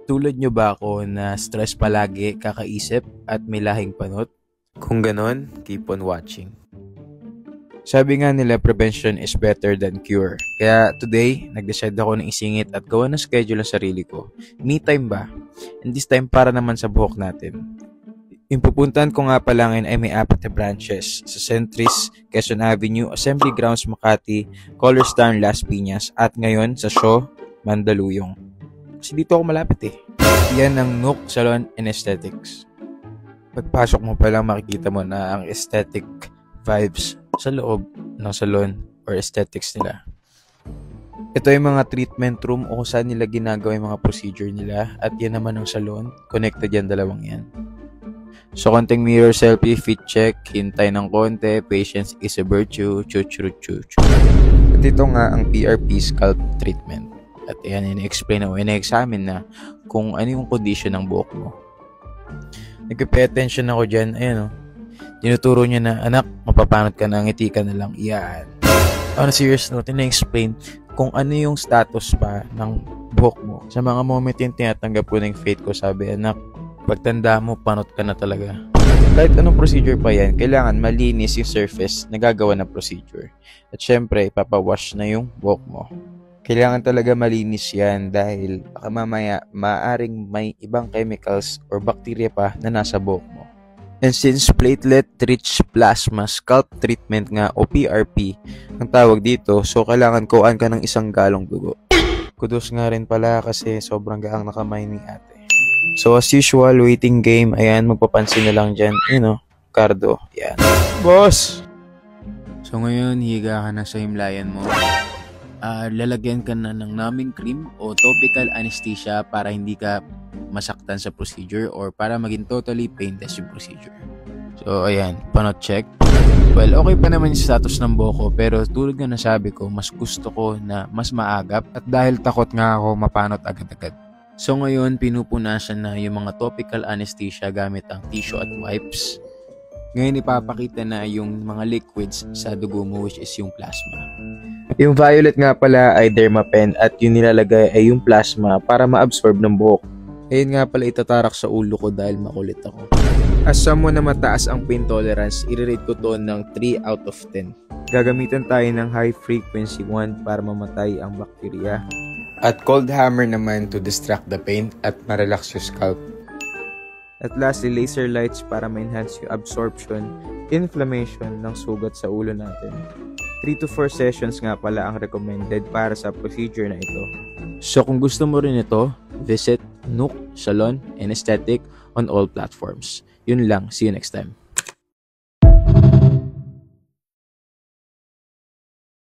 Tulad nyo ba ako na stress palagi, kakaisip at may lahing panot? Kung ganon, keep on watching. Sabi nga nila, prevention is better than cure. Kaya today, nag-decide ako na isingit at gawa ng schedule ang sarili ko. Me time ba? And this time para naman sa buhok natin. Yung pupuntahan ko nga pala ngayon ay may 4 na branches. Sa Centris, Quezon Avenue, Assembly Grounds, Makati, Color Star, Las Piñas, at ngayon sa Shaw, Mandaluyong. Kasi dito ako malapit eh. Yan ang Nook Salon and Aesthetics. Pagpasok mo pa lang makikita mo na ang aesthetic vibes sa loob ng salon or aesthetics nila. Ito yung mga treatment room o kung saan nila ginagawa yung mga procedure nila at yan naman ang salon. Connected yan, dalawang yan. So, konting mirror selfie, fit check, hintay ng konti, patience is a virtue, chuchuchuchu. At ito nga ang PRP scalp treatment. At yan, ina-explain o ina-examine na kung ano yung condition ng buhok mo. Nag-pay attention ako dyan, ayan o. Tinuturo niya na, anak, mapapanot ka na, ngiti ka na lang, iyan. On a serious note, ina-explain kung ano yung status pa ng buhok mo. Sa mga moment yung tinatanggap ko ng faith ko, sabi, anak, pagtanda mo, panot ka na talaga. Kahit anong procedure pa yan, kailangan malinis yung surface na gagawa ng procedure. At syempre, ipapawash na yung buhok mo. Kailangan talaga malinis yan dahil baka mamaya maaaring may ibang chemicals or bacteria pa na nasa buhok mo. And since platelet-rich plasma scalp treatment nga o PRP ang tawag dito, so kailangan kuhaan ka ng 1 galong dugo. Kudos nga rin pala kasi sobrang gaang na kamay ni ate. So as usual, waiting game, ayan, magpapansin na lang dyan, cardo, yan. Boss! So ngayon, higa ka na sa himlayan mo. Lalagyan ka na ng numbing cream o topical anesthesia para hindi ka masaktan sa procedure or para maging totally painless yung procedure. So, ayan, panot check. Well, okay pa naman yung status ng buhok ko pero tulad nga nasabi ko, mas gusto ko na mas maagap at dahil takot nga ako mapanot agad-agad. So, ngayon, pinupunasan na yung mga topical anesthesia gamit ang tissue at wipes. Ngayon, ipapakita na yung mga liquids sa dugo mo which is yung plasma. Yung violet nga pala ay Dermapen at yung nilalagay ay yung plasma para ma-absorb ng buhok. Ayun nga pala itatarak sa ulo ko dahil makulit ako. As someone na mataas ang pain tolerance, i-rate ko to ng 3 out of 10. Gagamitan tayo ng high frequency wand para mamatay ang bakterya. At cold hammer naman to distract the pain at ma-relax yung scalp. At lastly, laser lights para ma-enhance yung absorption, inflammation ng sugat sa ulo natin. 3 to 4 sessions nga pala ang recommended para sa procedure na ito. So kung gusto mo rin ito, visit Nook Salon and Aesthetic on all platforms. Yun lang. See you next time.